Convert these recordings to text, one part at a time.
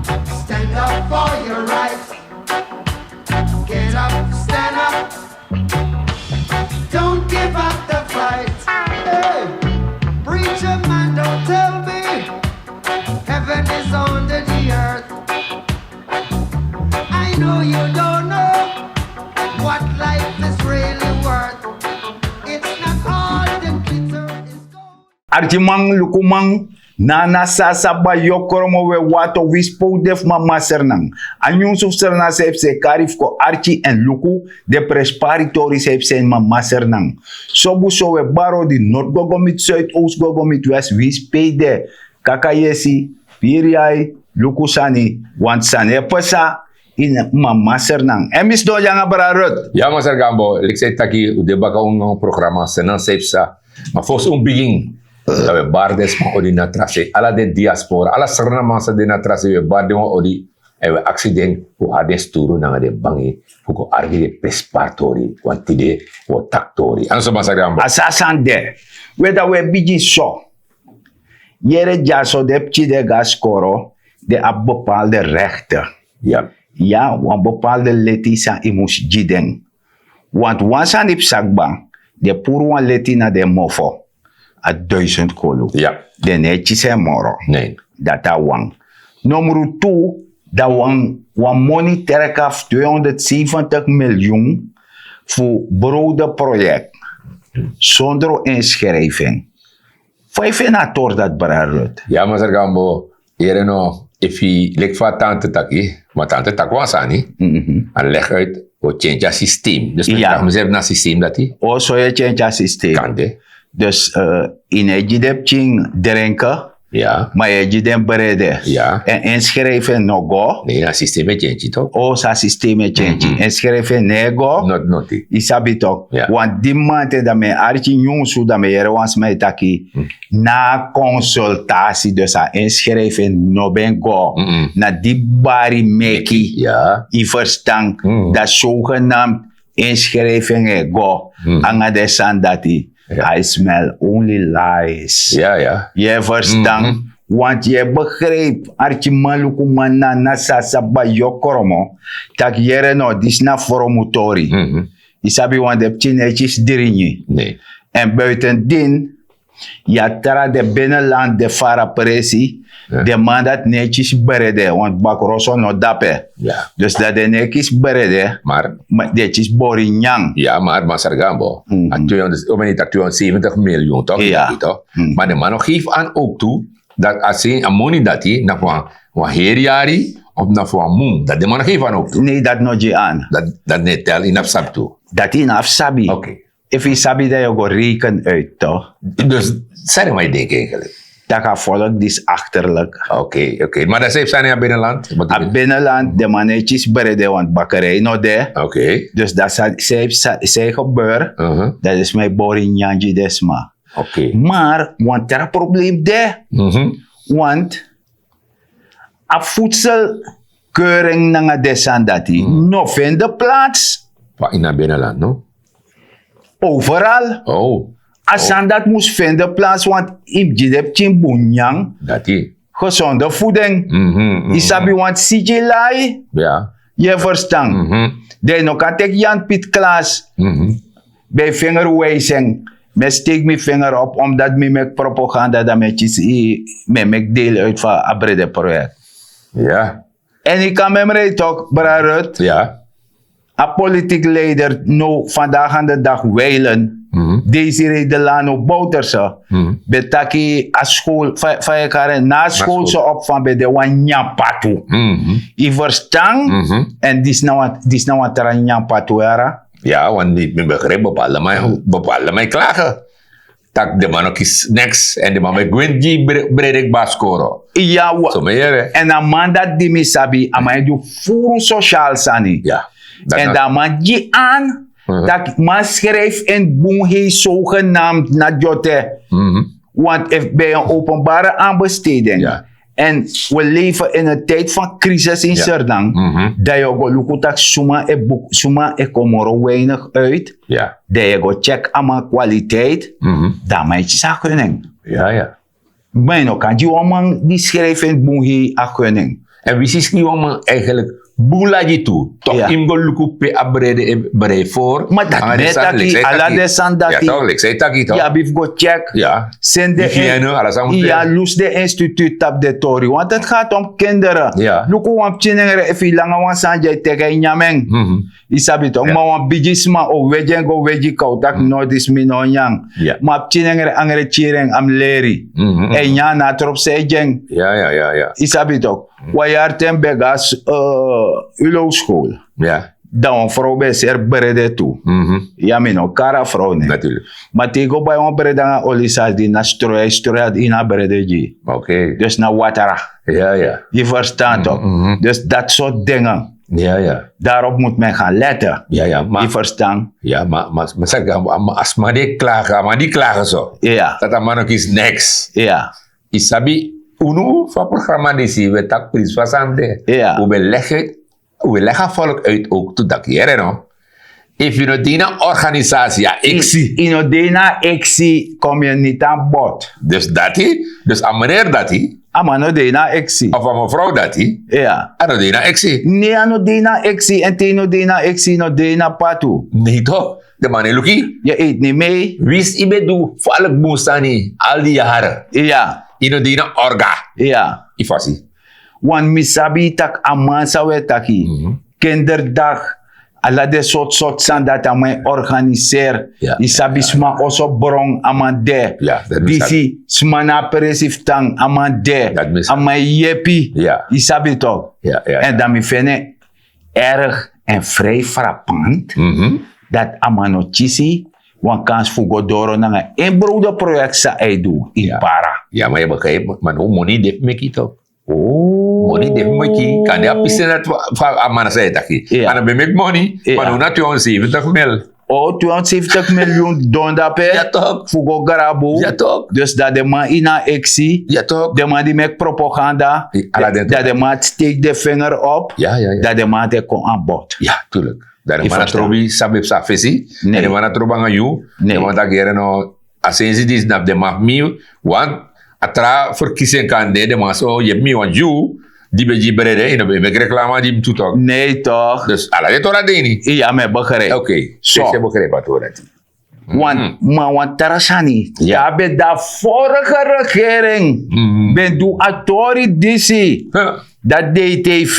Stand up for your rights. Get up, stand up. Don't give up the fight. Hey, preacher man, don't tell me heaven is under the earth. I know you don't know what life is really worth. It's not all the glitter is gold. Arjimang lukumang nana sasaba yokoromo we wato wispo def mama sernang. Anyong sufser na sepse karif ko Archie en Luku de presparitori sepse mama sernang. Sobu so we baro di Noord Gogomit Zuid Oost Gogomit West wispede kakayesi piriai Luku sani want sane pesa in mama sernang. Emis do yang abararot. Ja, Master Gambo, ik zei taki de baka un programa senan sepsa. Maar volgens un begin we bardes ma odi na trase ala de diaspora ala serna masa de na trase we barde ma odi e we accident ko ade sturu na de bangi ko argi de pespartori wanti de o taktori ano so Master Gambo Asasan de. Weda we biji so. Jere jaso de pchi de gaskoro de ab bepaalde rechten. ja Ja, een bepaalde letisa imus jiden. Want wansan ip sakbang, de purwan letina de mofo. A 1000 kolo. ja De netjise moro. nee Data wang. Nummer 2, dat wan money terekaf 270 miljoen voor brode project. Zonder inschrijving. Vijf na tor dat berarut. ja Master Gambo ere no if he lek fa tante taki maar tante takwasani en leg uit o change systeem dus Ja. we zeggen na systeem dat hij O so je change systeem. kan de Dus in je jidep ching drinken. ja Maar je jidep berede. ja En inschrijven no go. nee na systeem change toch O sa systeem change. Inschrijven nego. not noti Isabi toch. Ja. Want die mante dat me archi nyonsu dat me jere wans mij taki. Na consultatie dus a inschrijven no ben go. Na die bari meki. ja I verstand dat zogenaamd inschrijvingen go. Anga de sandati. Ja. I smell only lies. ja ja Je verstand. Want je begreep, archi maluku mana na sasa ba yokoromo, tak jere no, dis na foromotori. Isabi want de pchinetjes dirinje. nee En buitendien, ja tra de binnenland de fara presi, de man dat netjes berede, want bakroso no dape. ja Dus dat de netjes berede, maar maar netjes bori nyang. ja maar Master Gambo at 270 miljoen toch Ja. toch maar de man geeft aan ook toe dat als hij een money dat hij na voor heriari of na voor moon dat de man geeft aan ook toe Nee, dat no je aan. dat net tel in afsap toe Dat in afsabi. oké If je sabi dat je go reken uit, toch? dus zeg maar denk eigenlijk Dat gaat volk dis achterlijk. oké maar dat is zijn in binnenland wat A binnenland, de manetjes bereden, want bakkerij no de. oké Dus dat zij gebeur. Dat is mijn boring Nyanji desma. oké Maar, want er is een probleem de. Want, a voedselkeuring na desandati, no vindt plaats. wat in het binnenland no Overal. oh Asandat moest vinden plaats, want im jidep chimbunyang, dat hij gezonde voeding. Isabi want CJ ja je verstand. De no kan tek Jan Piet Klaas bij vingerwijzing. Me steek mijn vinger op omdat me met propaganda dat me deel uit van een brede project. ja En ik kan me mee toch, Brarut, ja een politiek leider no vandaag aan de dag wijlen. Desiree Delano Bouterse. Betaki a school, van je karen na schoolse opvang bij de wanyapatu. I verstand. En dis nou wat er een nyapatu era. ja want niet meer begreep bepaalde mij klagen tak de man ook is next en de man met Gwendy Bredek Baskoro Ja, zo meer hè en een man dat die me sabi, amai du furu sociaal sani. ja En dat man die aan, dat man schrijft in boem hij zogenaamd na jote. Want bij een openbare aanbesteding. Ja. En we leven in een tijd van crisis in Serdang. Dat je go lukutak suma e komoro weinig uit. ja Dat je go check aan mijn kwaliteit. Dat maakt je zaak kunnen. ja Bueno, kan je omang die schrijven bungi akunning. En wie is die man eigenlijk bulaji toe? Toch Ja. im go luku pe abrede brei voor. Maar dat Ah, net san- taki, like say ala taki. de san Ja dati. toch, like say taki toch? Ja, bif go check. Ja. Send de Hygiëne, alles aan moeten. ja, loes de instituut tap de tori. Want het gaat om kinderen. Ja. Luku wam chinengere efi langa wan sanje teke nyameng. Mhm. Isabi toch, Ja. maar wan bijisma o wejen go weji kautak no dis mino nyang. Ja. Maar chinengere angere chireng am leri. Mhm. En nya na trop sejeng. Ja. Isabi toch, wayar ten begas ulo school. Ja. Dan vrouw bij zeer berede toe. Mhm. Ja, mino, kara vrouw ne. Natuurlijk. Maar tegen bij een berede olisas die na stroya in a berede ji. Oké. Dus na watera. Ja. Je verstaat toch? Mhm. Dus dat soort dingen. Ja. Daarop moet men gaan letten. Ja. Je Maar, verstaat? ja, maar zeg, als maar die klagen zo. Ja, Dat man ook is niks. ja, Isabi, unu van programma die zien we tak prijs van zande. Ja. We leggen volk uit ook te dat hier, no? If you know, die organisatie, ja, ik zie. Inodena exi kom je niet aan bod. Dus dat hij, dus aan meneer dat hij, Amano dena exi. of aan mevrouw dat hij, Ja. en dan die na ik zie. Nee, anodena exi en tenodena exi no dena patu. Nee toch? De man is lucky. Je eet niet mee. Wist ibe doe, valk boestani, al die jaren. Ja, Ino die na orga. ja. Ifasi. Wan misabi tak amansa we taki. Kinderdag. Alla de soort san dat amai organiseer. Ja, Isabi sma oso brong amande. Ja, dat mis Disi smana peresif tang amande. Dat mis- Amai yepi. Ja. Isabi toch? Ja. En dan mi fene erg en vrij frappant. Dat amano chisi. Wan kans fugo doro nanga. En broeder project sa eidu. In Ja. para. Ja, maar je begrijpt, maar hoe money def me kito. Oh. Money def me ki, kan je pissen dat van amana zei dat ki. Ja. En dan ben ik money, Ja. maar nu na 270 mil. Oh, 270 miljoen don pe. Ja toch? Fugo garabu. Ja toch? Dus dat de man ina exi. Ja toch? De man die make propaganda. Ja, ala Dat de man steekt de vinger op. Ja. Dat de man de kon aan bod. Ja, tuurlijk. Daar Ik is man verstaan. trobi sabib sa fesi. Nee. En de man trobi aan jou. Nee. De man dat geren no asensi dis nap de map miu. Want atra verkiezing kan de man zo je mi want you die be jibrede in de reclama die hem toetok. Nee toch? Dus ala de tora deni. Ja, me begrijp. Oké. Zo. Zo. Ik begrijp wat hoor dat. Want Tarasani. Ja. Ja, bij de vorige regering. Ben du atori disi. Dat DTV.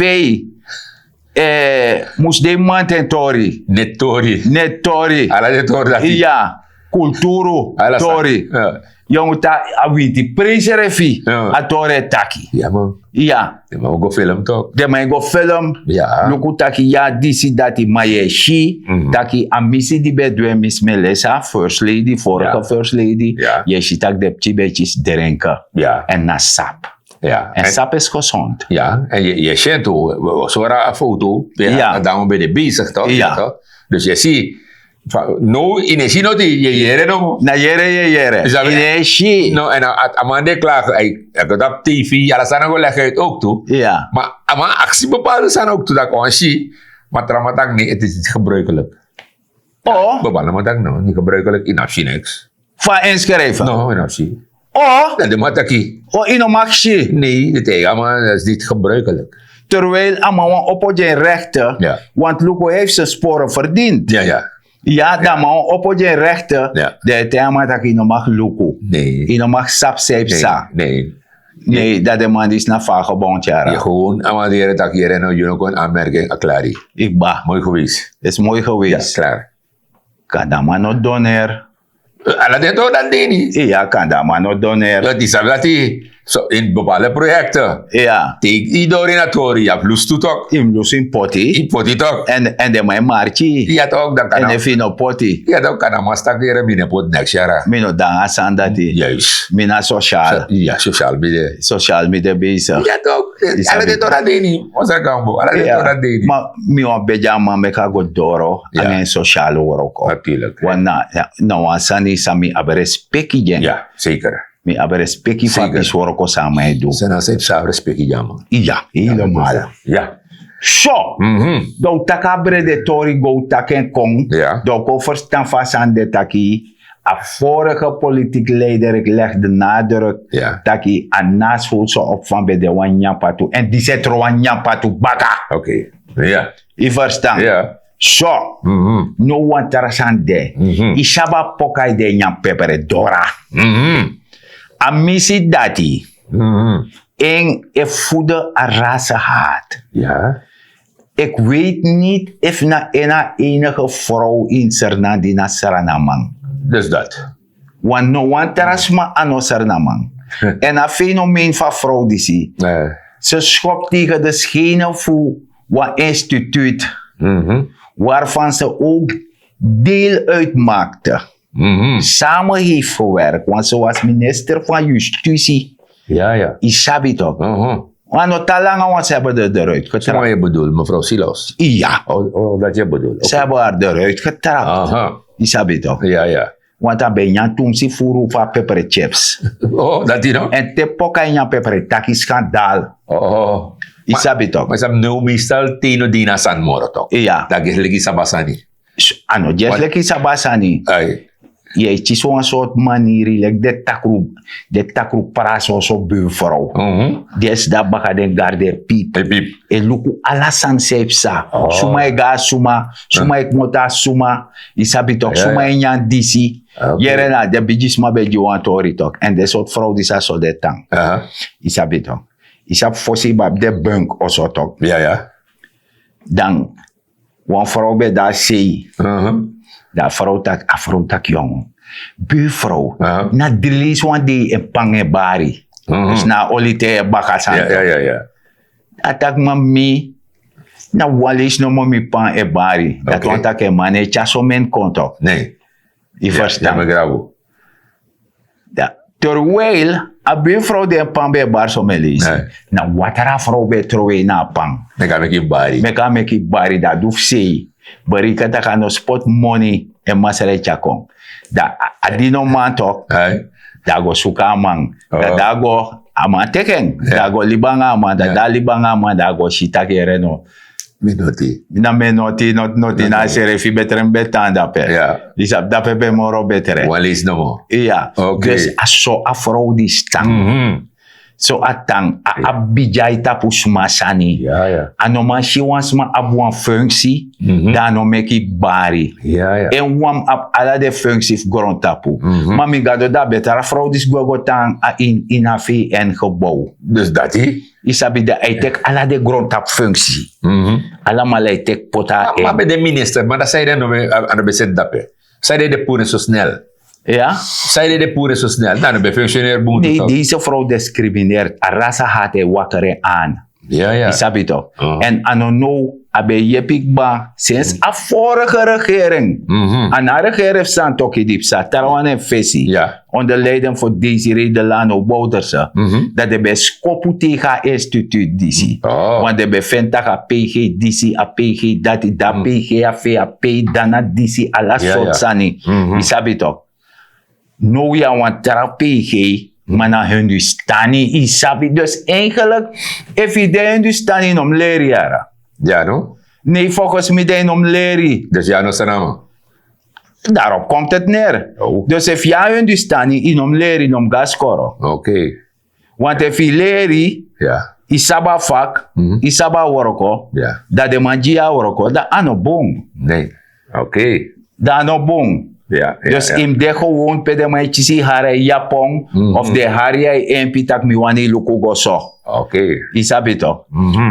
Moest de man ten tori. Net tori. Net tori. Ala de tora dat. Ja. Kulturu. Ala sa- Tori. Ja. Jongen, ta awinti preserefi. Ja. Atore taki. Ja man. Ja. De man go film toch. De man go film. Ja. Luku taki ya disi dati maye shi. Taki amisi di bedwe Miss Melissa, First Lady, vorige Ja. First Lady. Ja. Je ziet dat de chibetjes drinken. Ja. En na sap. Ja. En sap is gezond. Ja, en je ziet hoe, zo een foto, Ja. dan ben je bezig toch? Ja. Toch? Dus je ziet, nou, in je no die, je jere no. Na yere. Is dat- Ine shi. No, en amande klaar, ik heb op TV, alles aan go leggen uit ook toe. Ja. Maar ama actie bepaalde zijn ook toe dat ik zie, maar traumatak niet, het is niet gebruikelijk. Oh, Bepaalde matak no, niet gebruikelijk in actie niks. van inschrijven. No, in actie. Oh, En de mataki, ino mag shi. nee, de tegen, maar dat is niet gebruikelijk. Terwijl allemaal op je rechten. Ja. Want Luko heeft zijn sporen verdiend. Ja. Ja, dan maar op je rechten. Ja. De thema dat ino mag Luko. Nee. Ino mag sap sa. Nee. Nee, dat de man is naar vagebond Je jaren. gewoon amaderen dat je en je ook een aanmerking aklari. Ik ba. Mooi geweest. Is mooi Ja, geweest. klaar. Kan dat man nog doner. Alla de to dan deni. Ja, kan dat man nog doner. Dat is dat die so in bepaalde projecten. Ja. Take die dorinatori, ja plus tu toch. Im lus in potty. Ik pot die toch. En de man marchi. Ja toch, dan kan En de hij. fino potty. Ja toch, kan hij maar stakeren binnen pot next jaar. Mino dan asan dat die. Juist. Mina sociaal. Ja, sociaal media. Social media bezig. Ja toch. Is Alla dat de to dan deni. Osa gambo. Alla de to dan deni. Maar mi wan beja man me ka go doro. Ja. En sociale work. Natuurlijk. Want na wan sani sami abe respecti jen. Ja, zeker. Mi abe respecti van Zeker. is work samen doen. Zijn als het zou respecten jammer. Ja, helemaal. Ja. Zo. Do taka brede tori go taken kong. Ja. Do ko verstaan van san de taki. A vorige politiek leider, ik leg de nadruk Ja. dat hij aan nasvoetse op van bij de Wanyapatu. En die zet er Wanyapatu baka. Oké. Ja. Je verstaan? Ja. Zo. Mhm. No one terasande. Isaba pokai de nyam pepere dora. Mhm. A misi dati. Mhm. En e voede a rase haat. Ja. Ik weet niet of na enige vrouw in Sernandina Saranamang. Dus dat. Want no one terasma ano Saranamang. En een fenomeen van vrouw die zie. Ze schopt tegen de schenen voor wat instituut. Mhm. Waarvan ze ook deel uitmaakte. Mhm. Samen heeft gewerkt. Want ze was minister van Justitie. Ja, ja. Isabi toch? Mhm. Want no talanga want ze hebben er eruit Wat getrapt. je bedoelt, mevrouw Silos? Ja, Oh, dat je bedoelt. ze hebben haar eruit getrapt. Aha. Isabi toch? Ja, ja. Want dan ben je toen si furu van pepper chips. Oh, dat die nog? En te poka in je pepper taki schandaal. Oh. Isabi toch? Maar ze hebben nu meestal tino dina san moro toch? Ja. Dat is legi sabasani. Ano, just like Isabasani. Ay. Je het is zo'n soort manier, like de takru praso so buurvrouw. Mhm. Des da baka den garde piep. Hey, piep. E luku alasan sepsa. Oh. Suma e ga suma e mota suma. Isabi toch, Ja, suma ja. e nyan disi. Okay. Jere na, de bijis ma be juwan tori toch. En de soort vrouw die sa so de tang. Aha. Isabi toch. Isab fossi bab de bunk o so toch. Ja, ja. Dan, wan vrouw be da sei. Mhm. Da vrouw tak, a vrouw tak jong. Buurvrouw. Aha. Na dilis wan di e pange bari. Dus na olite e baka san. Ja, ja, ja, ja. Atak mami. Na walis no mami pan e bari. Dat Oké. want tak e mane chaso men konto. Nee. Je Ja, verstaan. me grabo. Da. Terwijl a buurvrouw de pan be bar so me lees. Nee. Na watara vrouw be trowe na pan. Dan ga ik je bari. Meka meki bari da duf sei. Bari kata kano spot money e masere chakong. Da adino man tok. Ay. Dago suka amang. Da Oh. dago ama teken. Yeah. Dago libanga ama. Da Yeah. da libanga ama. Dago shita kere no. Minuti. Na me noti na sere fi betere betanda pe. Ja. Isap da pe moro betere. Walis na mo. Iya. Oké. Dus aso afro di stang. Mhm. So atang a abijay tapos masani. Ja, ja. Ano man si wans ma abuan functie. Da no meki bari. Ja, ja. En wam ap ala de functie grond tapu. Mami gado da beter afro dis gogotan a in a fi en gebouw. Dus dat hij? Isabi da aitek ala de grond tap functie. Mhm. Ala malaitek pota Maar bij de minister, maar dat zei hij nog aan de bezet dappen. Zei hij de poeren zo snel. Ja? Zei hij de poeren zo snel. Nou, dan ben je functionair boem. Nee, deze vrouw discrimineert. Arasa had hij wakkere aan. Ja, ja. Isabi toch? Oh. En ano no, abe jepik ba, sinds a vorige regering. Aan haar regering staan toki dipsa, Tarawan en Fessi. Ja. Onder leiding van Desiree Delano Bouterse. Dat de bij Skopu tegen instituut DC. Oh. Want de bevindt dat a PG DC, a PG dat da PG a fe a P dana DC ala Ja, soort ja. sani. Isabi toch? No ja, want tera PG, maar na Hindustani isabi. Dus eigenlijk, if je de Hindustani om leren jaren. Ja, no? Nee, volgens mij de om leren. Dus ja, no sanama. Daarop komt het neer. Oh. Dus if jij Hindustani in om leren om gas scoren. Oké. Want if je leren, Ja. isaba vak, isaba worko, Ja. dat de magia worko, dat ano boom. Nee. Oké. Dat ano boom. Ja. Ja, Dus ja. im de gewoon pe de mai chisi hare Japon of de hare en pitak mi wani luku goso. Oké. Isabito.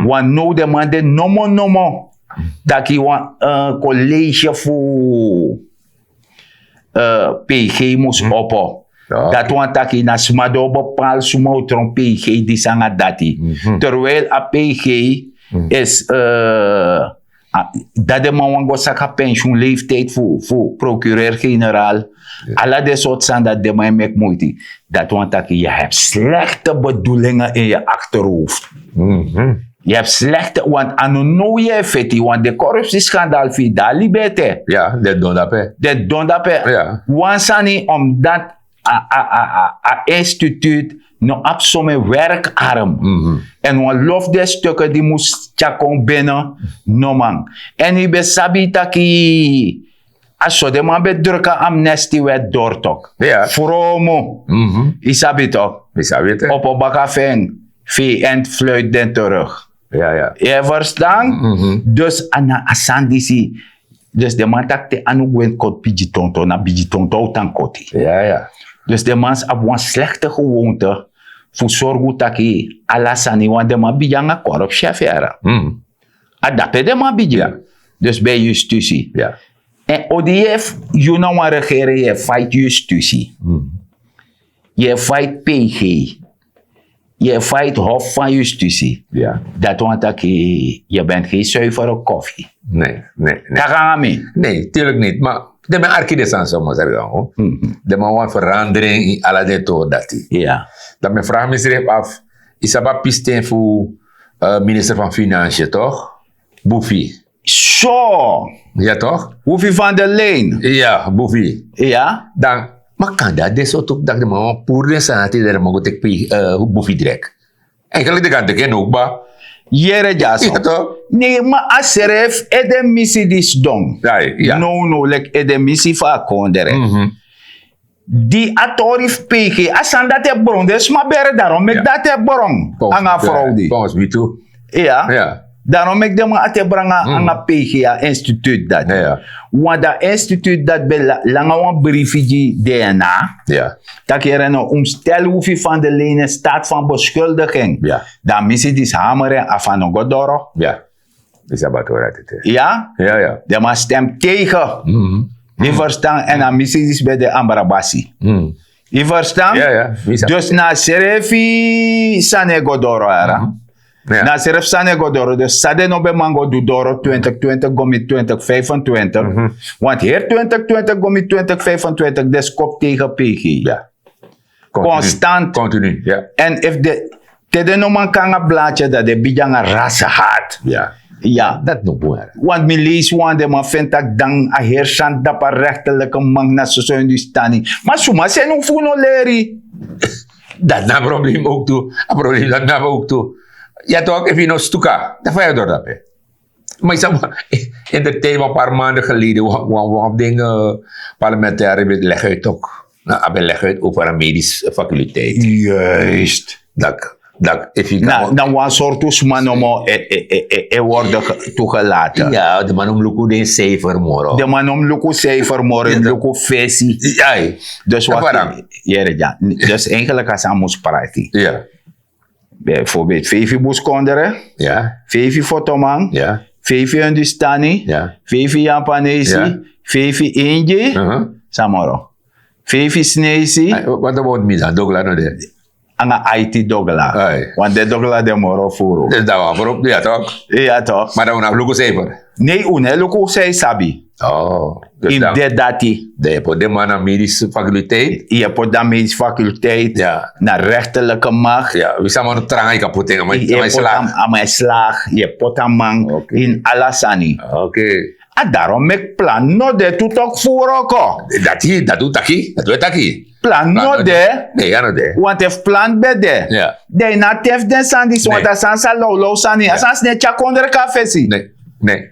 Wan no de man de nomo. Dat ki wan college fu PG mus opo. Ja. Dat wan taki na smado bepaal sumautron PG di sanga dati. Terwijl a PG is dat de man wan go saka pensioenleeftijd voor procureur-generaal. Alla de soort zijn dat de man mek moeite. Dat want dat je hebt slechte bedoelingen in je achterhoofd. Je hebt slechte, want aan no je feti, want de corruptieschandaal via Dali bete. Ja, dat doen dat, hè. Dat doen dat pe. Ja. Wansani omdat a instituut no absomme werkarm. En wan lof de stukken die moest chakon binnen, no man. En je besabi taki Aso de man bedrukken amnestiewet doortok. Ja. Vromo. Isabi toch? Wie zou het? Op een bakafeng. VN fluit den terug. Ja. Je verstaan? Dus ana asandisi. Dus de man takte anu gwen kot pijitonto na pijitonto tan koti. Ja. Dus de man op een slechte gewoonte. Voor zorgen dat hij alasani want de man bijanga corruptie affaire. Adape de man bijanga. Ja. Dus bij justitie. Ja. En ODF, je nou maar regeren, je fight justitie. Je fight PG. Je fight Hof van Justitie. Ja. Dat want dat je bent geen zuivere koffie. Nee. Daar gaan we mee. Nee, tuurlijk niet. Maar de man arkidesan zo maar zeggen hoor. De man want verandering in alle de toer dat hij. Ja. Dat mijn vraag me schreef af. Is dat pisten voor minister van Financiën toch? Boefie. Zo. Ja toch? Hoeveel van de leen? Ja, Boefie. Ja. Dan, maar kan dat dus ook dat de man poer de sanati dat man goed Boefie direct. Eigenlijk de kant ik ook ba. Jere jaso. Ja toch? Nee, maar als er heeft de missie dis dong. Ja. No, like de missie van kondere. Die atorif PG, asan dat je bron, dus maar bere daarom, met dat je bron, aan een fraude. Volgens mij toe. Ja. Daarom ik de man ate branga aan een PGA instituut dat. Ja. Want dat instituut dat be lange wan briefje DNA. Ja. Dat je een omstel hoeveel van de lenen staat van beschuldiging. Ja. Dan missie die hameren af aan een godoro. Ja. Is dat wat hoor het? Ja. Ja. De man stemt tegen. Die verstaan en dan missie is bij de Ambarabasi. Je verstaan? Ja. Dus na Serefi Sane Godoro era. Ja. Na Seref Sane Godoro, dus Sade no be mango do Doro 2020 gomi 2025. Want hier 2020 gomi 2025 des kop tegen PG. Ja. Constant. Continu, ja. En if de tede no man kan een blaadje dat de bijanga rassen haat. Ja. Ja. Dat nog mooi. Want mi lees want de man vindt dat dan a heersant dat een rechterlijke man na zo in die stani. Maar suma zijn hoe voelen leri. Dat na probleem ook toe. Een probleem dat na ook toe. Ja toch, even nog stuka. Dat vond je door dat. Maar ik zeg maar, in de tijd van een paar maanden geleden, wat dingen parlementaire leg uit ook. Nou, leg uit over een medische faculteit. Juist. Dat Dan was soort man om worden toegelaten. Ja, de man om luku den cijfer moro. De man om luku cijfer moro, luku fesie. Ja. Dus wat? Ja. Dus eigenlijk als hij moest praten. Ja. Bijvoorbeeld Fevi Buskondere. Ja. Fevi Fotoman. Ja. Fevi Undistani. Ja. Fevi Japanese. Ja. Fevi Inge. Samoro. Fevi Snezi. Wat dat wordt mis aan Dogla no de? Aan IT Dogla. Want de Dogla de moro furo. Dus dat was voorop, ja toch? Ja toch. Maar dan hebben we luku cijfer. Nee, luku zij sabi. Oh. Dus In de dati. de man naar medische faculteit. Je hebt dan medische faculteit. Ja. Naar rechterlijke macht. Ja, we zijn maar een traan kapot tegen mijn Je slag. aan mijn slag. Je pot aan man in Alasani. Oké. En daarom ik plan no de to talk voor ook. Dat doet taki. Dat doet taki. Plan no de. Nee, ja no de. Want if plan be de. Ja. De na tef den sandis want asan sa lo sani. Asan ne chakonder kafesi. Nee.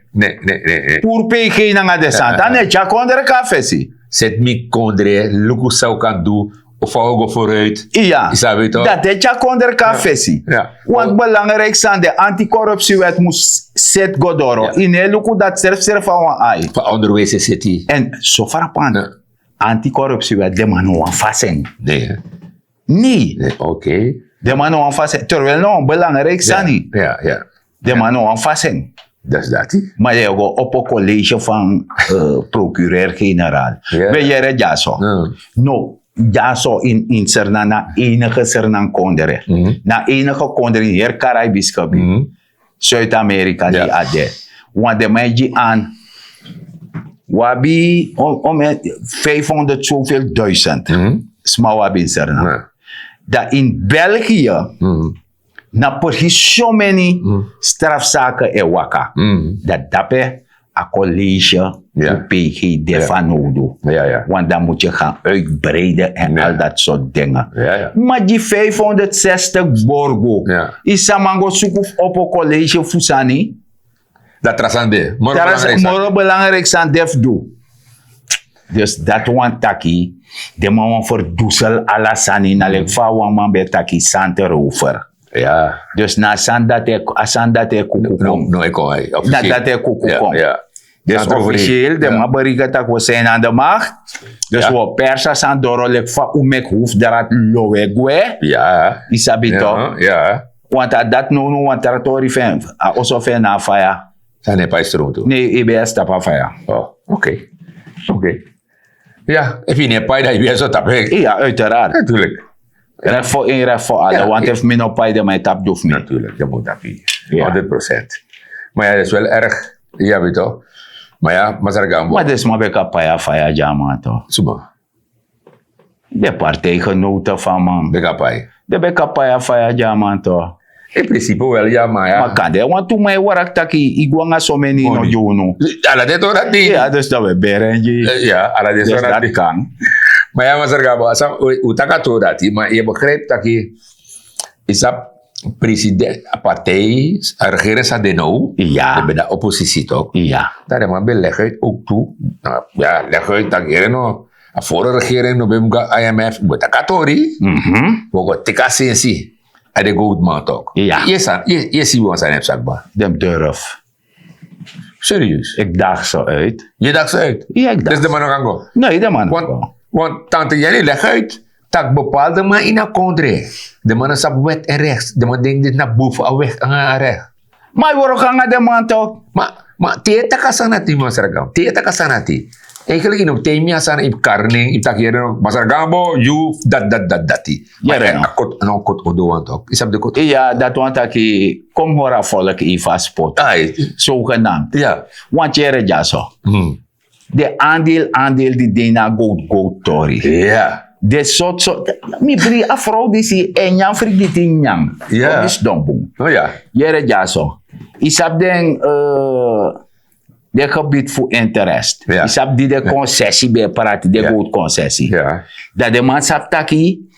Pour PG na de santa ne chakonder kafesi. Zet me kondre, luku zou kan doen. Of go vooruit. Ja. Is dat weet toch? Dat de chakonder kafesi. Ja. Want belangrijk zijn de anticorruptiewet moest set godoro. Ja. In heel luku dat zelf van een ai. Van onderwijs city. En zo frappant. Ja. Anticorruptiewet de man wan fasen. Nee. Nee. Oké. De man wan fasen. Terwijl nou belangrijk zijn niet. Ja. De man wan fasen. Dat is dat. Maar je gaat op een college van procureur-generaal. Ja. Ben je ja zo? No. Ja zo in Serna na enige Sernan kondere. Na enige kondere in heel Caribisch gebied. Zuid-Amerika die ade. Want de mensen aan wabi om 500 zoveel duizend. Sma wabi in Serna. Dat in België na precies zo many strafzaken e waka. Dat dape a college PG de van nodig. Ja. Want dan moet je gaan uitbreiden en al dat soort dingen. Ja. Maar die 560 borgo is samango zoeken op een college Fusani. Dat trasande. Dat is belangrijk aan def doen. Dus dat wan taki, de man verdoezel alasani na lek fa wan man be taki santer over. Ja. Dus na asandate kukukom. No, ik kom. Na dat kukukom. Ja. Dus Santer officieel, de man bericht dat we zijn aan de macht. Dus Ja. we persa san doro lek fa umek hoef darat lowe gwe. Ja. Isabi toch? Ja. Ja. Want dat no want territory fen. Also fen na fire. Zijn hij bij stroom toe? Nee, IBS tapa fire. Oh, oké. Oké. Ja, heb je niet bij dat je weer zo tappen? Ja, uiteraard. Natuurlijk. Recht voor één, recht voor alle. Ja, Want ja. if min op de mijn tap doef niet. Natuurlijk, dat moet dat niet. Ja. 100%. Maar ja, dat is wel erg. Ja, weet je toch? Maar ja, maar zeg gaan Maar dus maar beka paya fire jama toch. Suba. De partijgenoten van man. De kapai. De beka paya fire jama toch. In principe wel, ja, maar ja. Maar kan de, want toen mij warak taki, igwanga so many no Money. jono. Ala dit hoor dat niet. Ja, dus dat we berenji. Ja, ala dit Dus hoor dat dat niet. kan. Maar ja, maar zeg gaan utaka to dat, maar je begrijpt dat je is dat president, partij, regering sa de nou. Ja. De oppositie toch. Ja. Daar man leg uit ook toe. Nou, ja, leg uit dat je no. A vorige regering no bem IMF, but akatori. We go tika sensi. A de good man toch. Ja. Je zie ons aan zakba. Dem durf. Serieus. Ik daag zo uit. Je dacht ze uit. Ja, ik Dus daag. de man nog aan go. Nee, de man. Want tante Jenny leg uit dat bepaalde man in een country. De man is op wet en rechts. De man denkt dit naar boven en weg en rechts. Maar we gaan de man toch. Maar tieta kasanati masaragam. Tieta kasanati. Eigenlijk in op temia sana ip karning ip takira masaragambo you dat. Ja, Maar ja. akot odo want ook. Is op de kot. Ja, dat want dat ik kom hora volk even spot. Ai. Zogenaamd. Ja. Want je ja zo. De aandeel die dena go tori. Ja. De soort. Mi bri afro die si enyang frigiti nyang. Ja. Dat is dombong. Oh ja. Jere ja zo. Isap den de gebied voor interest. Ja. Isap die de concessie bij praat, de Ja. goed concessie. Ja. Dat de man sap taki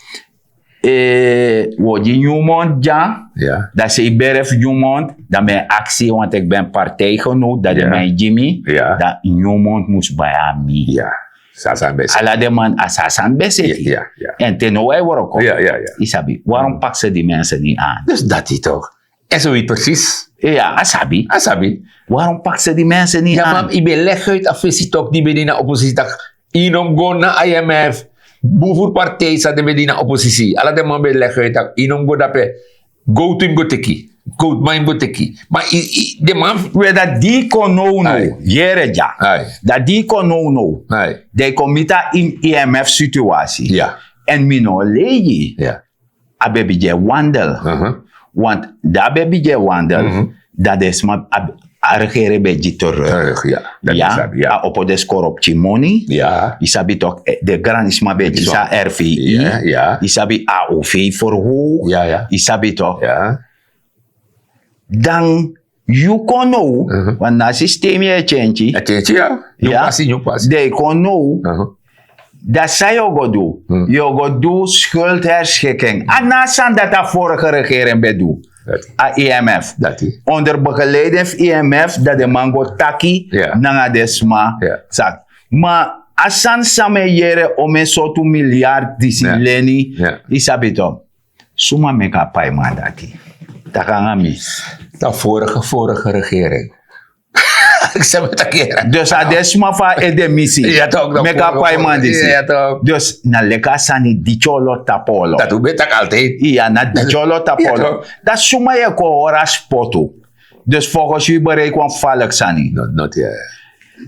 wo die Newmont ja. Ja. Dat ze beref Newmont, dat mijn actie, want ik ben partijgenoot, dat Ja. de mijn Jimmy, Ja. dat Newmont moest bij mij. Ja. Sasa best. Alla de man assassin bezet. Ja, ja. En ten wij worden komen. Ja. Isabi, waarom pak ze die mensen niet aan? Dus dat is toch. En zo is precies. Ja, asabi. Asabi. Waarom pak ze die mensen niet Ja, aan? maar ik ben leg uit af toch die ben in de oppositie. Dat inom go na IMF. Boevoer partij zat de in de oppositie. Alla de man ben leg uit dat inom go dape. Go to him go teki. Go to him go teki. Maar de man. We dat die kon no. Ai. Jere ja. Ai. Dat die kon no. Nee. De komita in IMF situatie. Ja. En mino leji. Ja. Abebi je wandel. Want daar baby je wandel. Dat is maar regeren bij je terug. Ja. Dat is Ja, dat, ja. op de score op money. Ja. Isabi toch, de gran is maar beetje Zo. sa RVI. Ja, ja. Isabi AOV verhoog. Ja. Isabi toch. Ja. Dan, you kon know, want na systeem je change. Het is ja. Ja. Je passie. They kon know, dat zij je go doen. Je go doen schuldherschikking. En naast dat de vorige regering bedoel. A IMF. Dat is. Onder begeleiding van IMF, dat de man go taki, Ja. nanga desma. Ja. Zak. Maar asan same yere om een soort miljard disileni, Ja. isabi toch. Suma meka pai mandati. Takanga mi. De vorige regering. Ik zeg het een keer. Dus adesma fa edemisi. Ja, toch. de Meka vorige- pai mandisi. Ja, toch. Dus na leka sani dicholo tapolo. Dat doe ik altijd. Ja, na dicholo Ja, tapolo. toch. Dat suma je ko ora spoto. Dus volgens u bereik wan falk sani. Not yeah.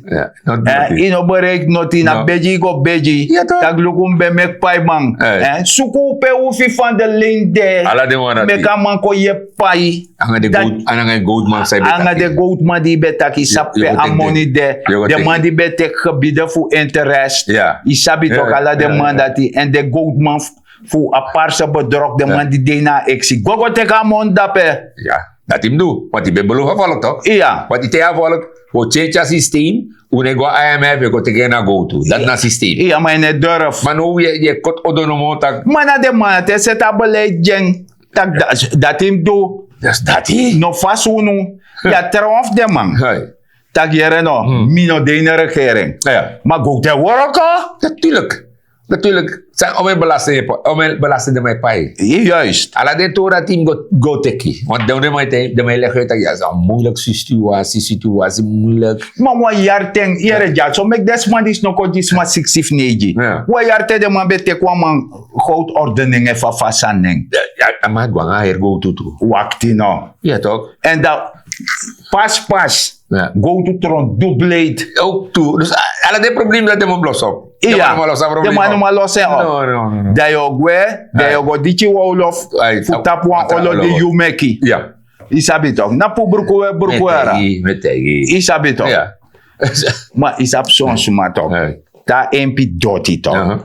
Ja, not Ino bereik noti na No. beji go beji. Ja, toch. Taglukum be mek pai man. Suku pe ufi van de link de. Ala de wana ti. Meka man ko ye pai. Anga de Dat- gold, anga gold man sai Anga de goud man die betaki sape je a money de. Je gaat De tegen. man die betek gebieden voor interest. Ja. Isabi Ja, toch ala de ja, man ja. dat die. En de goud man voor a parse bedrog. De man die dena exi. Gogo teka mon dape. Ja, dat hem doe. Want die ben beloofd vallen toch? Ja. Want die tegen vallen, we change systeem, we go IMF, we go tegen naar go to. Dat na systeem. Ja, maar in durf. Maar nu je kot odonomo tak. Maar na de man, het is het beleid jeng. Dat hem doe. Dat is dat hier. No fasu nu. Ja, trouwens de man. Hey. Tak jere no, mino de regering. Ja. Maar go te worka? Natuurlijk. Natuurlijk. Zijn om mijn belasting mij pai. Juist. Ala de tora team go teki. Want dan de mij leggen uit dat ja, is een moeilijke situatie moeilijk. Maar wat jaar ten, ja, zo make this man is nog dit maar 69. Ja. Wat jaar ten de man bete kwam man goudordening en fasanning. Ja, maar gewoon hier go to. Wakti no. Ja toch? En dat pas. Ja. Go to tron dublate. Ook toe. Dus ala de probleem dat de man los op. Ja. De man maar los en op. No. Da yo gwe, da yo go dichi wolof. Futap wan olo de yumeki. Ja. Isabi toch. Na pu burku era. Metegi. Isabi toch. Ja. Maar isap son suma toch. Hey. Da MP doti toch. Uh-huh.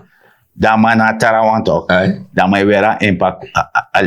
Da man a tarawan toch. Hey. Da mai wera impact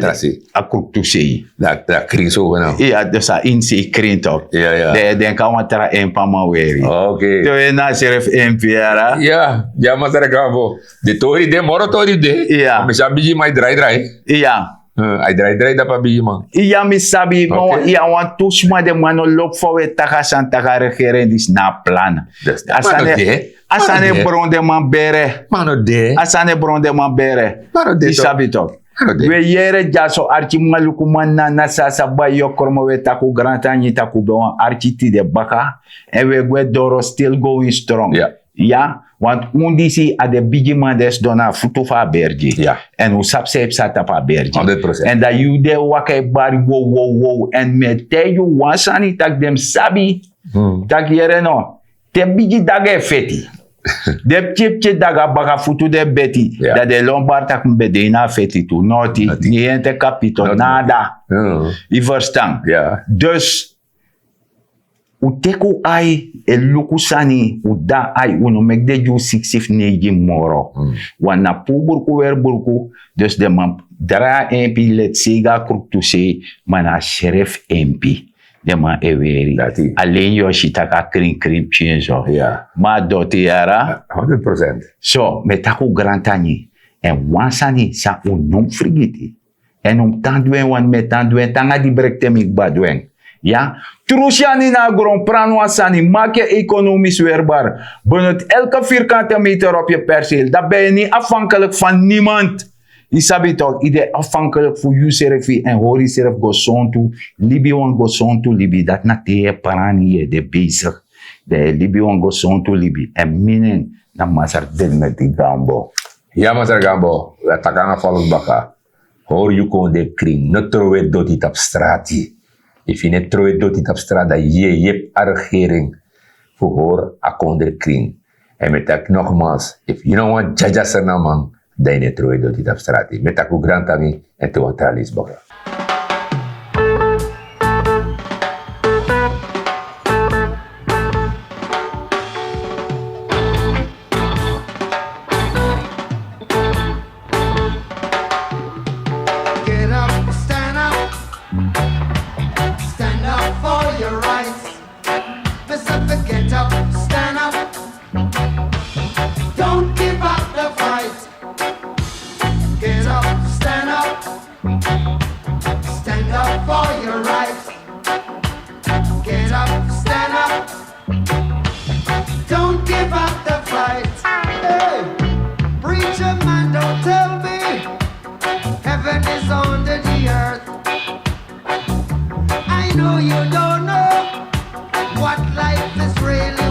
Trasi. a kruktusi. Dat kring zo nou. Ja, dus a insi krin toch. Ja. De den kan wan tara impact ma weri. Oké. To je na serif MP era. Ja, maar daar gaan we. De tori de, moro tori de. Ja. Maar je biji mij draai. Ja. Hij draai dat pa biji man. Iya mi sabi mo Okay. iya wan tusma de mano loop for we taka taka regering dis na plan. Dus mano de. Asane bron de man bere. Mano de. Asane bron de man bere. Mano de. Isabi toch. Mano de. We yere jaso archi maluku manna na sasa ba yokormo we taku granta ni taku be wan archi ti de baka and we go doro still going strong. Ja. Ja, want undisi a de bigi man des dona futu fa berji. Ja. En u sap sep sata pa berji. 100%. En dat you de wakai bari wow. En me tell you wansani tak dem sabi. Tak yere no. Te bigi daga feti. De chip daga baka futu de beti. Ja. Dat de lombard tak mbede na feti tu. Noti. Niente capito. Not Nada. I verstaan. Ja. Dus u teku ai e luku sani u da ai uno mek de ju 69 moro. Wana pu burku wer burku. Dus de man dra MP let siga kruktu se mana sheriff MP. De man eweri. Dati. Alleen yo shitaka krim chinzo. Ja. Ma doti yara. 100%. So, metaku grantani. En wansani sa unum frigiti. En tanduen wan metanduen tanga di brekte mik badwen. Ja? Trusiani na gron pranwasani maak je economisch weerbaar. Benut elke vierkante meter op je perceel. Dan ben je niet afhankelijk van niemand. Je sabi toch, iedereen afhankelijk voor je serfi en hori serf go sontu. Libi wan go sontu libi. Dat na te parani je de bezig. De libi wan go sontu libi. En minen na masar del met die gambo. Ja, maar daar gaan we. We takken volgens baka. Hoor je kon de kring. Net trouwe dot het op straat. If je net trouwe dot het op straat, dan je hebt een regering voor hoor akon de kring. En met dat nogmaals, if you don't want jaja sana man, dan je net trouwe dot het op straat. Met dat ook grant aan en te wat tralis baka. Get up, stand up. Stand up for your rights. Listen, get up, stand up. Don't give up the fight. Get up, stand up. Stand up for your rights. Get up, stand up. Don't give up the fight. Hey, preacher man, don't tell me heaven is under the earth. I know you don't know what life is really